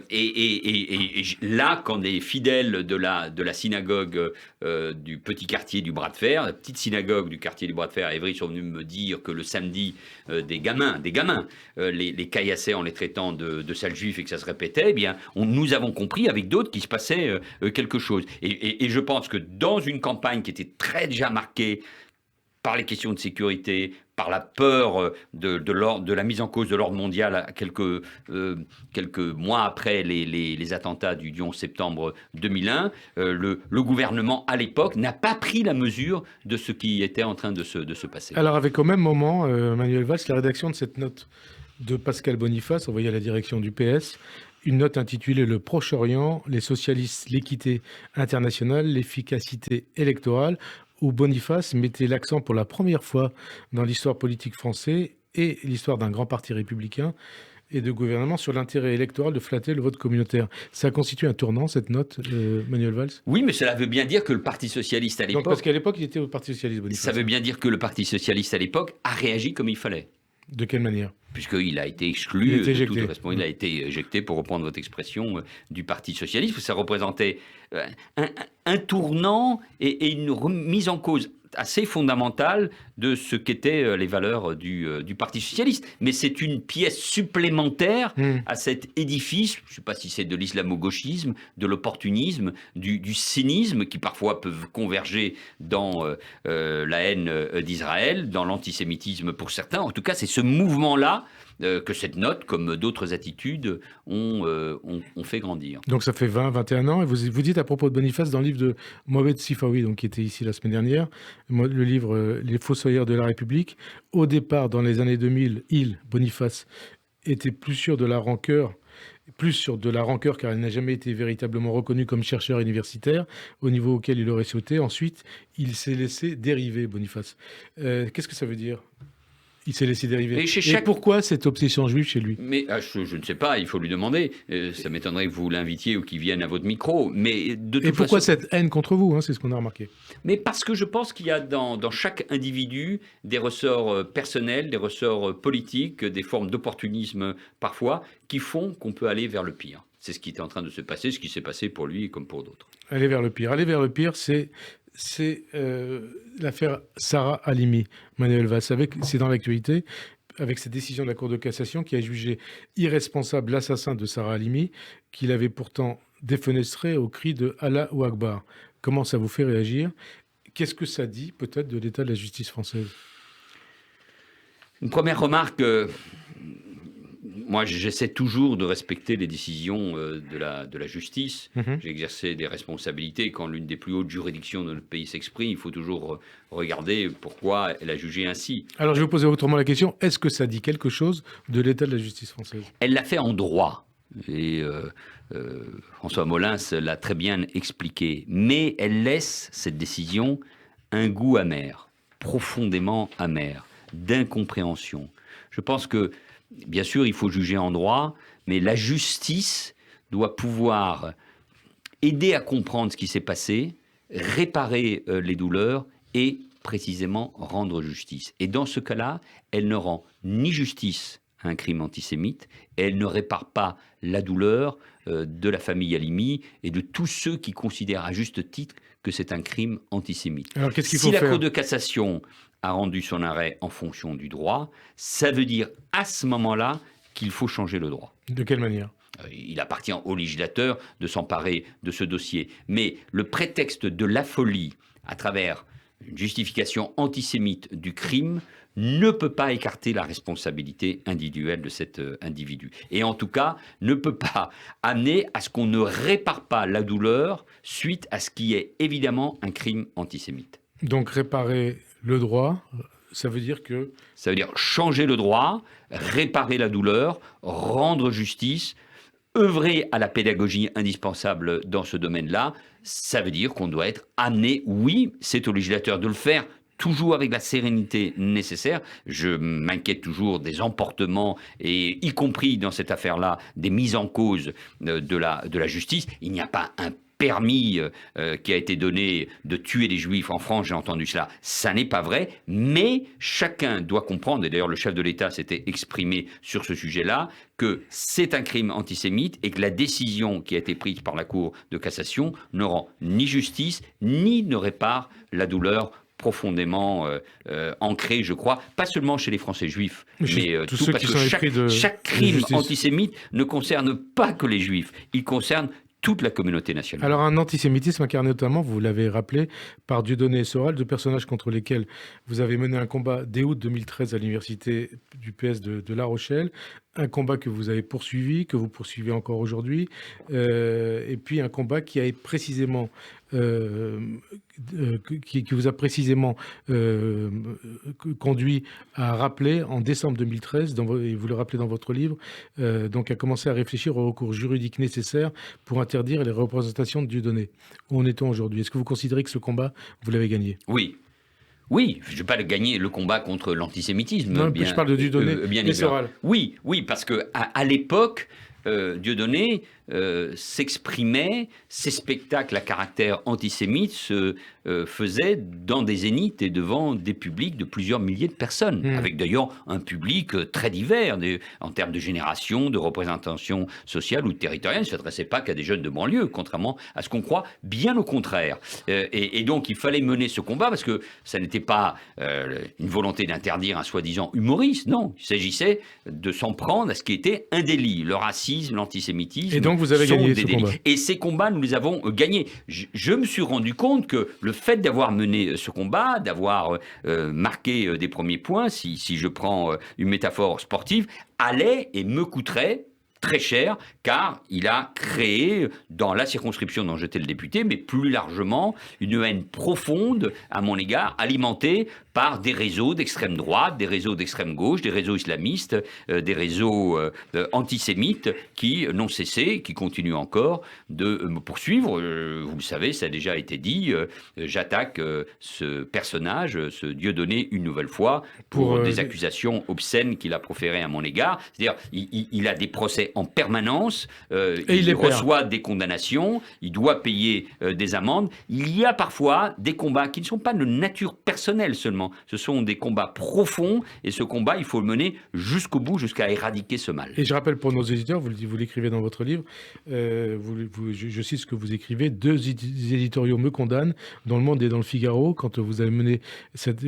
Et là, quand des fidèles de la synagogue du petit quartier du Bras de Fer, la petite synagogue du quartier du Bras de Fer à Évry, sont venus me dire que le samedi, des gamins, les caillassaient en les traitant de sales juifs et que ça se répétait, eh bien, nous avons compris avec d'autres qu'il se passait quelque chose. Et je pense que dans une campagne qui était très déjà marquée par les questions de sécurité, par la peur de la mise en cause de l'ordre mondial quelques mois après les attentats du 11 septembre 2001, le gouvernement à l'époque n'a pas pris la mesure de ce qui était en train de se passer. Alors avec au même moment, Manuel Valls, la rédaction de cette note de Pascal Boniface, envoyée à la direction du PS, une note intitulée « Le Proche-Orient, les socialistes, l'équité internationale, l'efficacité électorale », où Boniface mettait l'accent pour la première fois dans l'histoire politique française et l'histoire d'un grand parti républicain et de gouvernement sur l'intérêt électoral de flatter le vote communautaire. Ça constitue un tournant, cette note, Manuel Valls? Oui, mais cela veut bien dire que le Parti socialiste à l'époque... Parce qu'à l'époque, il était au Parti socialiste, Boniface. Ça veut bien dire que le Parti socialiste à l'époque a réagi comme il fallait. De quelle manière? puisqu'il a été Il exclu est de éjecté. toute responsabilité. Il a été éjecté, pour reprendre votre expression, du Parti socialiste. Ça représentait un tournant et une remise en cause assez fondamentale de ce qu'étaient les valeurs du Parti socialiste. Mais c'est une pièce supplémentaire à cet édifice, je ne sais pas si c'est de l'islamo-gauchisme, de l'opportunisme, du cynisme, qui parfois peuvent converger dans la haine d'Israël, dans l'antisémitisme pour certains. En tout cas, c'est ce mouvement-là que cette note, comme d'autres attitudes, ont fait grandir. Donc ça fait 20, 21 ans, et vous dites à propos de Boniface dans le livre de Mohamed Sifawi, donc, qui était ici la semaine dernière, le livre Les Fossoyeurs de la République, au départ, dans les années 2000, Boniface, était plus sûr de la rancœur car il n'a jamais été véritablement reconnu comme chercheur universitaire au niveau auquel il aurait sauté. Ensuite, il s'est laissé dériver, Boniface. Qu'est-ce que ça veut dire ? Il s'est laissé dériver. Et pourquoi cette obsession juive chez lui ? Mais je ne sais pas, il faut lui demander. Ça m'étonnerait que vous l'invitiez ou qu'il vienne à votre micro. Mais de toute pourquoi façon... cette haine contre vous, hein, c'est ce qu'on a remarqué. Mais parce que je pense qu'il y a dans chaque individu des ressorts personnels, des ressorts politiques, des formes d'opportunisme parfois, qui font qu'on peut aller vers le pire. C'est ce qui était en train de se passer, ce qui s'est passé pour lui comme pour d'autres. Aller vers le pire. Aller vers le pire, c'est l'affaire Sarah Halimi, Manuel Valls. C'est dans l'actualité, avec cette décision de la Cour de cassation qui a jugé irresponsable l'assassin de Sarah Halimi, qu'il avait pourtant défenestré au cri de Allahu Akbar. Comment ça vous fait réagir ? Qu'est-ce que ça dit peut-être de l'état de la justice française ? Une première remarque... Moi, j'essaie toujours de respecter les décisions de la justice. J'ai exercé des responsabilités. Quand l'une des plus hautes juridictions de notre pays s'exprime, il faut toujours regarder pourquoi elle a jugé ainsi. Alors, je vais vous poser autrement la question. Est-ce que ça dit quelque chose de l'état de la justice française ? Elle l'a fait en droit. Et François Molins l'a très bien expliqué. Mais elle laisse, cette décision, un goût amer, profondément amer, d'incompréhension. Je pense que bien sûr, il faut juger en droit, mais la justice doit pouvoir aider à comprendre ce qui s'est passé, réparer les douleurs et précisément rendre justice. Et dans ce cas-là, elle ne rend ni justice à un crime antisémite, et elle ne répare pas la douleur de la famille Halimi et de tous ceux qui considèrent à juste titre que c'est un crime antisémite. Alors, qu'est-ce qu'il faut faire ? Si la faire ? Cour de cassation a rendu son arrêt en fonction du droit, ça veut dire à ce moment-là qu'il faut changer le droit. De quelle manière ? Il appartient au législateur de s'emparer de ce dossier. Mais le prétexte de la folie, à travers une justification antisémite du crime, ne peut pas écarter la responsabilité individuelle de cet individu. Et en tout cas, ne peut pas amener à ce qu'on ne répare pas la douleur suite à ce qui est évidemment un crime antisémite. Donc réparer le droit, ça veut dire que... Ça veut dire changer le droit, réparer la douleur, rendre justice, œuvrer à la pédagogie indispensable dans ce domaine-là. Ça veut dire qu'on doit être amené, oui, c'est au législateur de le faire, toujours avec la sérénité nécessaire. Je m'inquiète toujours des emportements, et y compris dans cette affaire-là, des mises en cause de la justice. Il n'y a pas un permis qui a été donné de tuer les Juifs en France, j'ai entendu cela, ça n'est pas vrai, mais chacun doit comprendre, et d'ailleurs le chef de l'État s'était exprimé sur ce sujet-là, que c'est un crime antisémite et que la décision qui a été prise par la Cour de cassation ne rend ni justice, ni ne répare la douleur profondément ancrée, je crois, pas seulement chez les Français juifs, mais tout, parce que chaque crime antisémite ne concerne pas que les Juifs, il concerne toute la communauté nationale. Alors un antisémitisme incarné notamment, vous l'avez rappelé, par Dieudonné et Soral, deux personnages contre lesquels vous avez mené un combat dès août 2013 à l'université du PS de La Rochelle, un combat que vous avez poursuivi, que vous poursuivez encore aujourd'hui, et puis un combat qui a précisément qui vous a précisément conduit à rappeler en décembre 2013, et vous le rappelez dans votre livre, donc à commencer à réfléchir au recours juridique nécessaire pour interdire les représentations de Dieudonné. Où en est-on aujourd'hui ? Est-ce que vous considérez que ce combat, vous l'avez gagné ? Oui. Oui, je ne vais pas gagner le combat contre l'antisémitisme. Non, je parle de Dieudonné et Soral. Oui, parce qu'à l'époque, Dieudonné s'exprimait, ses spectacles à caractère antisémite se faisaient dans des zéniths et devant des publics de plusieurs milliers de personnes, avec d'ailleurs un public très divers en termes de génération, de représentation sociale ou territoriale. Il ne s'adressait pas qu'à des jeunes de banlieue, contrairement à ce qu'on croit, bien au contraire. Et donc il fallait mener ce combat parce que ça n'était pas une volonté d'interdire un soi-disant humoriste, non, il s'agissait de s'en prendre à ce qui était un délit, le racisme, l'antisémitisme. Et donc vous avez gagné ce combat. Et ces combats, nous les avons gagnés. Je me suis rendu compte que le fait d'avoir mené ce combat, d'avoir marqué des premiers points, si je prends une métaphore sportive, allait et me coûterait très cher, car il a créé, dans la circonscription dont j'étais le député, mais plus largement, une haine profonde à mon égard, alimentée par des réseaux d'extrême droite, des réseaux d'extrême gauche, des réseaux islamistes, des réseaux antisémites qui n'ont cessé, qui continuent encore de me poursuivre. Vous le savez, ça a déjà été dit, j'attaque ce personnage, ce Dieudonné, une nouvelle fois, pour des accusations obscènes qu'il a proférées à mon égard. C'est-à-dire, il a des procès en permanence, il reçoit des condamnations, il doit payer des amendes. Il y a parfois des combats qui ne sont pas de nature personnelle seulement, ce sont des combats profonds, et ce combat, il faut le mener jusqu'au bout, jusqu'à éradiquer ce mal. Et je rappelle pour nos éditeurs, vous l'écrivez dans votre livre, je cite ce que vous écrivez, 2 éditoriaux me condamnent, dans Le Monde et dans Le Figaro, quand vous avez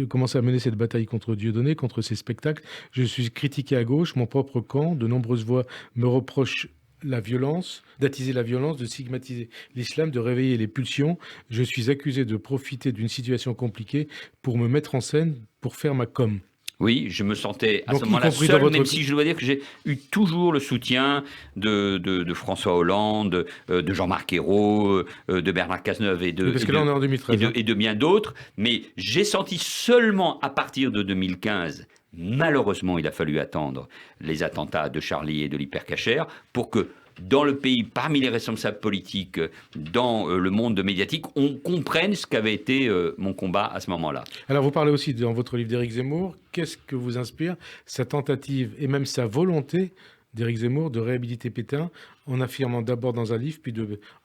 commencé à mener cette bataille contre Dieudonné, contre ses spectacles. Je suis critiqué à gauche, mon propre camp, de nombreuses voix me reprochent la violence, d'attiser la violence, de stigmatiser l'islam, de réveiller les pulsions. Je suis accusé de profiter d'une situation compliquée pour me mettre en scène, pour faire ma com. Oui, je me sentais à ce moment-là seul, même si je dois dire que j'ai eu toujours le soutien de François Hollande, de Jean-Marc Ayrault, de Bernard Cazeneuve et de bien d'autres. Mais j'ai senti seulement à partir de 2015, malheureusement, il a fallu attendre les attentats de Charlie et de l'Hypercacher pour que dans le pays, parmi les responsables politiques, dans le monde médiatique, on comprenne ce qu'avait été mon combat à ce moment-là. Alors vous parlez aussi dans votre livre d'Éric Zemmour. Qu'est-ce que vous inspire sa tentative et même sa volonté d'Éric Zemmour de réhabiliter Pétain, en affirmant d'abord dans un livre, puis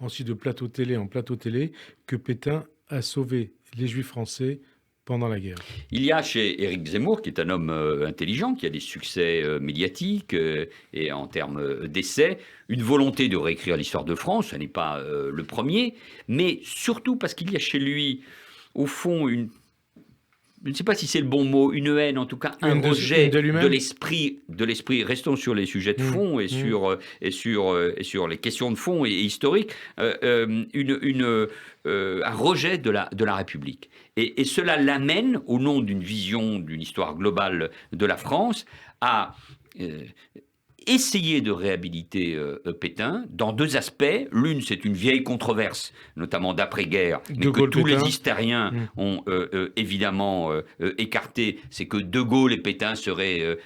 ensuite de plateau télé en plateau télé, que Pétain a sauvé les Juifs français pendant la guerre? Il y a chez Éric Zemmour, qui est un homme intelligent, qui a des succès médiatiques et en termes d'essais, une volonté de réécrire l'histoire de France. Ce n'est pas le premier, mais surtout parce qu'il y a chez lui, au fond, je ne sais pas si c'est le bon mot, une haine, en tout cas un rejet de l'esprit. Restons sur les sujets de fond et sur les questions de fond et historiques. Un rejet de la République. Et cela l'amène, au nom d'une vision, d'une histoire globale de la France, à essayer de réhabiliter Pétain dans 2 aspects. L'une, c'est une vieille controverse, notamment d'après-guerre, mais que tous les historiens ont évidemment écarté. C'est que De Gaulle et Pétain seraient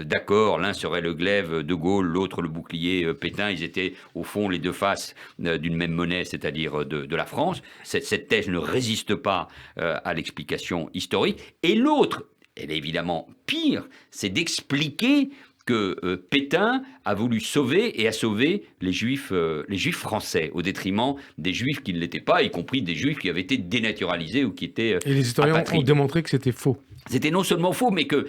d'accord. L'un serait le glaive De Gaulle, l'autre le bouclier Pétain. Ils étaient au fond les 2 faces d'une même monnaie, c'est-à-dire de la France. Cette thèse ne résiste pas à l'explication historique. Et l'autre, elle est évidemment pire, c'est d'expliquer que Pétain a voulu sauver et a sauvé les Juifs français au détriment des Juifs qui ne l'étaient pas, y compris des Juifs qui avaient été dénaturalisés ou qui étaient Et les historiens ont démontré que c'était faux. C'était non seulement faux, mais que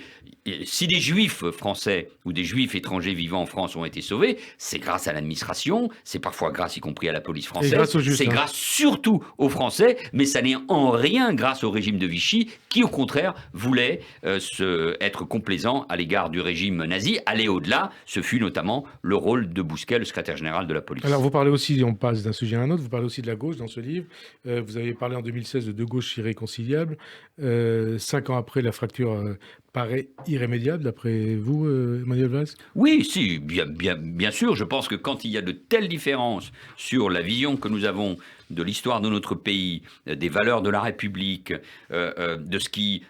si des Juifs français ou des Juifs étrangers vivant en France ont été sauvés, c'est grâce à l'administration, c'est parfois grâce y compris à la police française, c'est grâce surtout aux Français, mais ça n'est en rien grâce au régime de Vichy qui au contraire voulait être complaisant à l'égard du régime nazi, aller au-delà. Ce fut notamment le rôle de Bousquet, le secrétaire général de la police. Alors vous parlez aussi, on passe d'un sujet à un autre, vous parlez aussi de la gauche dans ce livre. Vous avez parlé en 2016 de gauche irréconciliable. 5 ans après, la fracture paraît irrémédiable, d'après vous, Emmanuel Valls? Oui, si, bien sûr. Je pense que quand il y a de telles différences sur la vision que nous avons de l'histoire de notre pays, des valeurs de la République, de ce qui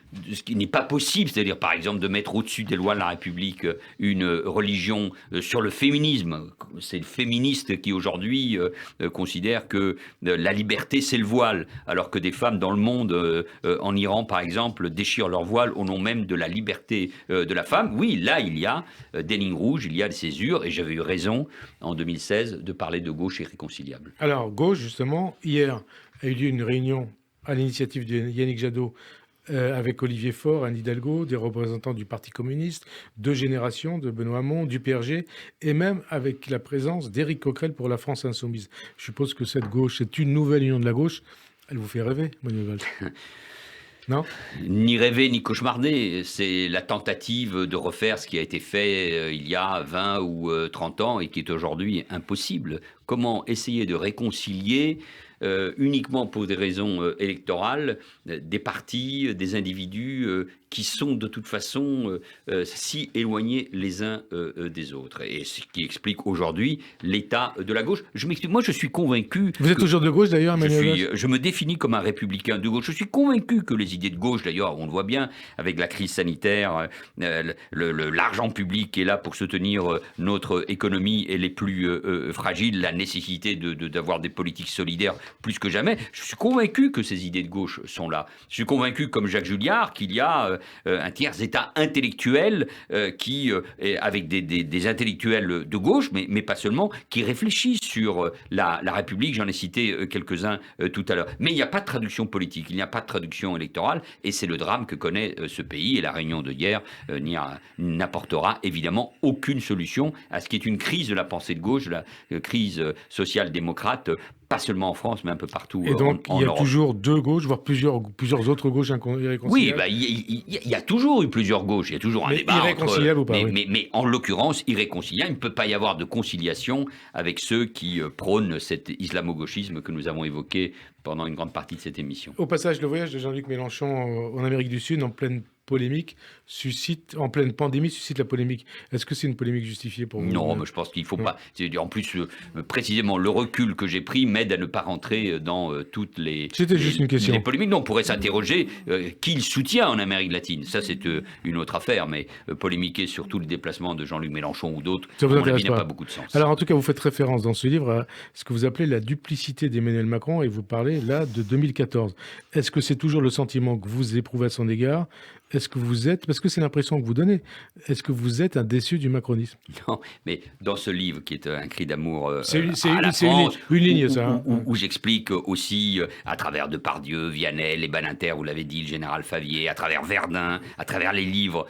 n'est pas possible, c'est-à-dire par exemple de mettre au-dessus des lois de la République une religion, sur le féminisme, c'est le féministe qui aujourd'hui considère que la liberté c'est le voile, alors que des femmes dans le monde, en Iran par exemple, déchirent leur voile au nom même de la liberté de la femme. Oui, là il y a des lignes rouges, il y a des césures, et j'avais eu raison en 2016 de parler de gauche irréconciliable. Alors, gauche, justement, hier a eu lieu une réunion à l'initiative de Yannick Jadot avec Olivier Faure, Anne Hidalgo, des représentants du Parti communiste, de Génération, de Benoît Hamon, du PRG, et même avec la présence d'Éric Coquerel pour la France insoumise. Je suppose que cette gauche, c'est une nouvelle union de la gauche. Elle vous fait rêver, Manuel Valls? Non? Ni rêver, ni cauchemarder. C'est la tentative de refaire ce qui a été fait il y a 20 ou 30 ans et qui est aujourd'hui impossible. Comment essayer de réconcilier uniquement pour des raisons électorales, des partis, des individus qui sont de toute façon si éloignés les uns des autres. Et ce qui explique aujourd'hui l'état de la gauche. Je m'explique. Moi, je suis convaincu. Vous êtes toujours de gauche d'ailleurs, Emmanuel Valls? Je me définis comme un républicain de gauche. Je suis convaincu que les idées de gauche, d'ailleurs, on le voit bien avec la crise sanitaire, l'argent public est là pour soutenir notre économie et les plus fragiles, la nécessité d'avoir des politiques solidaires plus que jamais. Je suis convaincu que ces idées de gauche sont là. Je suis convaincu, comme Jacques Julliard, qu'il y a un tiers-état intellectuel avec des intellectuels de gauche, mais pas seulement, qui réfléchissent sur la République. J'en ai cité quelques-uns tout à l'heure. Mais il n'y a pas de traduction politique, il n'y a pas de traduction électorale, et c'est le drame que connaît ce pays. Et la réunion de hier n'apportera évidemment aucune solution à ce qui est une crise de la pensée de gauche, la crise social-démocrate, pas seulement en France, mais un peu partout en Europe. Et donc, il y a toujours deux gauches, voire plusieurs autres gauches irréconciliables. Oui, il y a toujours eu plusieurs gauches, il y a toujours un débat irréconciliable entre, ou pas, oui. mais en l'occurrence, irréconciliable. Il ne peut pas y avoir de conciliation avec ceux qui prônent cet islamo-gauchisme que nous avons évoqué pendant une grande partie de cette émission. Au passage, le voyage de Jean-Luc Mélenchon en Amérique du Sud, en pleine pandémie, suscite la polémique. Est-ce que c'est une polémique justifiée pour vous? Non, mais je pense qu'il ne faut pas. En plus, précisément, le recul que j'ai pris m'aide à ne pas rentrer dans toutes les polémiques. Non, on pourrait s'interroger qui il soutient en Amérique latine. Ça, c'est une autre affaire, mais polémiquer sur tout le déplacement de Jean-Luc Mélenchon ou d'autres, à mon avis, n'a pas beaucoup de sens. Alors, en tout cas, vous faites référence dans ce livre à ce que vous appelez la duplicité d'Emmanuel Macron, et vous parlez là de 2014. Est-ce que c'est toujours le sentiment que vous éprouvez à son égard? Est-ce que vous êtes, parce que c'est l'impression que vous donnez, est-ce que vous êtes un déçu du macronisme? Non, mais dans ce livre qui est un cri d'amour c'est à la France, une ligne, ça. Où j'explique aussi, à travers Depardieu, Vianney, les Badinter, vous l'avez dit, le général Favier, à travers Verdun, à travers les livres,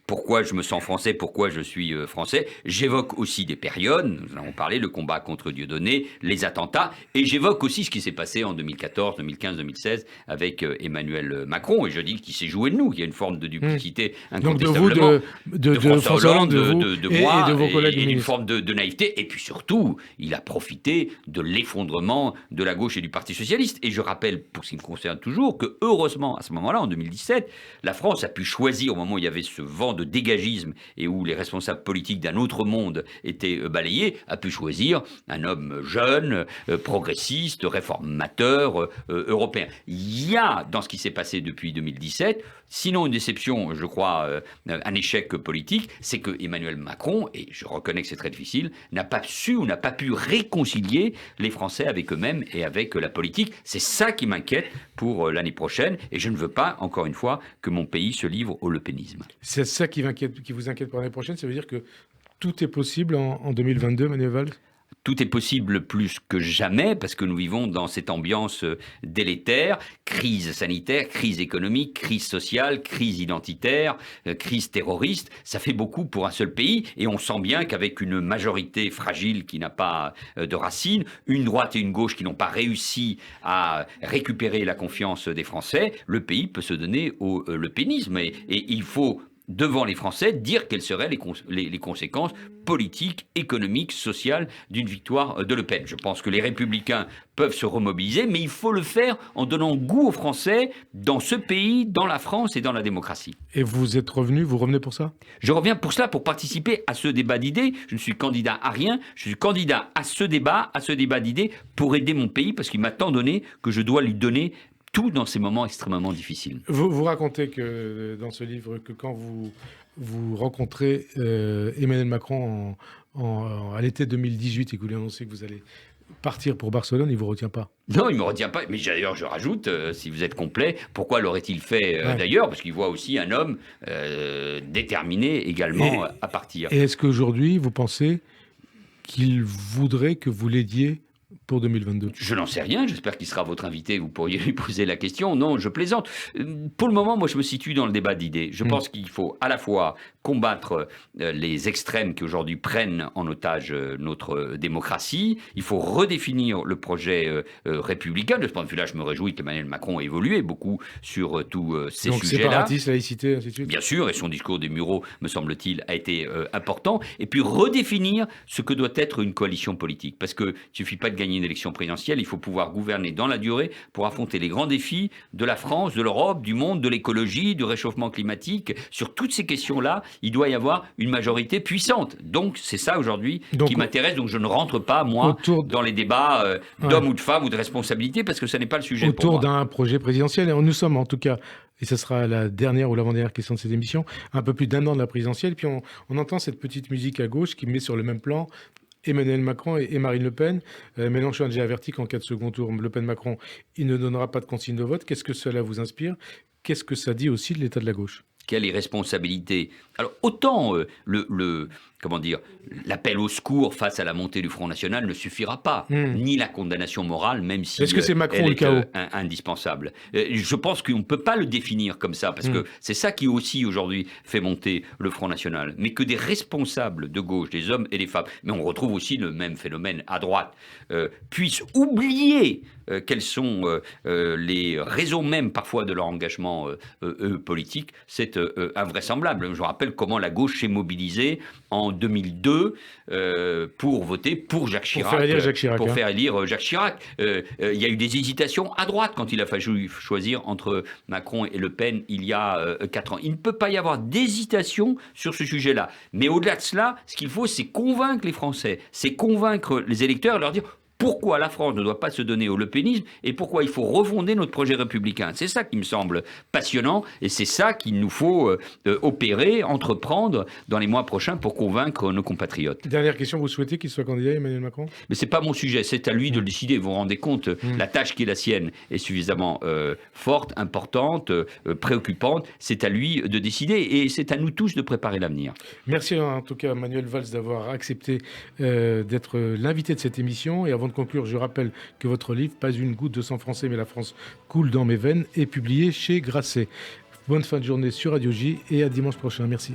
pourquoi je me sens français, pourquoi je suis français. J'évoque aussi des périodes, nous en avons parlé, le combat contre Dieudonné, les attentats, et j'évoque aussi ce qui s'est passé en 2014, 2015, 2016 avec Emmanuel Macron, et je dis qu'il s'est joué de nous, qu'il y a une forme de duplicité incontestablement. Donc de François Hollande, de moi, et de vos collègues et une forme de naïveté. Et puis surtout, il a profité de l'effondrement de la gauche et du Parti socialiste. Et je rappelle, pour ce qui me concerne toujours, que heureusement, à ce moment-là, en 2017, la France a pu choisir, au moment où il y avait ce vent de dégagisme et où les responsables politiques d'un autre monde étaient balayés, a pu choisir un homme jeune, progressiste, réformateur, européen. Il y a, dans ce qui s'est passé depuis 2017, sinon une déception, je crois, un échec politique, c'est que Emmanuel Macron, et je reconnais que c'est très difficile, n'a pas su ou n'a pas pu réconcilier les Français avec eux-mêmes et avec la politique. C'est ça qui m'inquiète pour l'année prochaine, et je ne veux pas, encore une fois, que mon pays se livre au lepénisme. C'est ça qui vous inquiète pour l'année prochaine? Ça veut dire que tout est possible en 2022, Manuel Valls? Tout est possible plus que jamais parce que nous vivons dans cette ambiance délétère, crise sanitaire, crise économique, crise sociale, crise identitaire, crise terroriste. Ça fait beaucoup pour un seul pays et on sent bien qu'avec une majorité fragile qui n'a pas de racines, une droite et une gauche qui n'ont pas réussi à récupérer la confiance des Français, le pays peut se donner au lepénisme et il faut devant les Français, dire quelles seraient les conséquences politiques, économiques, sociales d'une victoire de Le Pen. Je pense que les Républicains peuvent se remobiliser, mais il faut le faire en donnant goût aux Français dans ce pays, dans la France et dans la démocratie. Et vous revenez pour ça? Je reviens pour cela, pour participer à ce débat d'idées. Je ne suis candidat à rien, je suis candidat à ce débat d'idées pour aider mon pays, parce qu'il m'a tant donné que je dois lui donner tout dans ces moments extrêmement difficiles. Vous racontez que dans ce livre, que quand vous rencontrez Emmanuel Macron à l'été 2018 et que vous lui annoncez que vous allez partir pour Barcelone, il ne vous retient pas? Non, il ne me retient pas. Mais d'ailleurs, je rajoute, si vous êtes complet, pourquoi l'aurait-il fait Ouais. d'ailleurs? Parce qu'il voit aussi un homme déterminé également à partir. Et est-ce qu'aujourd'hui, vous pensez qu'il voudrait que vous l'aidiez pour 2022? Je n'en sais rien, j'espère qu'il sera votre invité, vous pourriez lui poser la question. Non, je plaisante. Pour le moment, moi, je me situe dans le débat d'idées. Je pense qu'il faut à la fois combattre les extrêmes qui aujourd'hui prennent en otage notre démocratie. Il faut redéfinir le projet républicain. De ce point de vue-là, je me réjouis qu'Emmanuel Macron ait évolué beaucoup sur tous ces Donc sujets-là. séparatisme, laïcité, ainsi de suite. Bien sûr, et son discours des Mureaux, me semble-t-il, a été important. Et puis redéfinir ce que doit être une coalition politique. Parce qu'il ne suffit pas de gagner une élection présidentielle, il faut pouvoir gouverner dans la durée pour affronter les grands défis de la France, de l'Europe, du monde, de l'écologie, du réchauffement climatique. Sur toutes ces questions-là, il doit y avoir une majorité puissante. Donc c'est ça aujourd'hui qui m'intéresse. Donc je ne rentre pas, moi, dans les débats d'hommes ou de femmes ou de responsabilité, parce que ce n'est pas le sujet pour moi. Autour d'un projet présidentiel. Et nous sommes en tout cas, et ce sera la dernière ou l'avant-dernière question de cette émission, un peu plus d'1 an de la présidentielle. Puis on entend cette petite musique à gauche qui met sur le même plan Emmanuel Macron et Marine Le Pen. Mélenchon a déjà averti qu'en cas de second tour, Le Pen-Macron, il ne donnera pas de consigne de vote. Qu'est-ce que cela vous inspire? Qu'est-ce que ça dit aussi de l'état de la gauche? Quelle irresponsabilité. Alors, autant comment dire, l'appel au secours face à la montée du Front National ne suffira pas, ni la condamnation morale, même si est-ce que c'est Macron elle le chaos est indispensable. Je pense qu'on ne peut pas le définir comme ça, parce que c'est ça qui aussi aujourd'hui fait monter le Front National. Mais que des responsables de gauche, des hommes et des femmes, mais on retrouve aussi le même phénomène à droite, puissent oublier quelles sont les raisons même parfois de leur engagement politique, c'est invraisemblable. Je rappelle comment la gauche s'est mobilisée en 2002 pour voter pour Jacques Chirac. Pour faire élire Jacques Chirac. Pour faire élire Jacques Chirac. Il y a eu des hésitations à droite quand il a fallu choisir entre Macron et Le Pen il y a 4 ans. Il ne peut pas y avoir d'hésitation sur ce sujet-là. Mais au-delà de cela, ce qu'il faut, c'est convaincre les Français, c'est convaincre les électeurs et leur dire pourquoi la France ne doit pas se donner au lepénisme et pourquoi il faut refonder notre projet républicain. C'est ça qui me semble passionnant et c'est ça qu'il nous faut opérer, entreprendre dans les mois prochains pour convaincre nos compatriotes. Dernière question, vous souhaitez qu'il soit candidat, Emmanuel Macron? Mais ce n'est pas mon sujet, c'est à lui de le décider. Vous vous rendez compte, la tâche qui est la sienne est suffisamment forte, importante, préoccupante. C'est à lui de décider et c'est à nous tous de préparer l'avenir. Merci en tout cas Manuel Valls d'avoir accepté d'être l'invité de cette émission. Et avant de conclure, je rappelle que votre livre, Pas une goutte de sang français, mais la France coule dans mes veines, est publié chez Grasset. Bonne fin de journée sur Radio J et à dimanche prochain. Merci.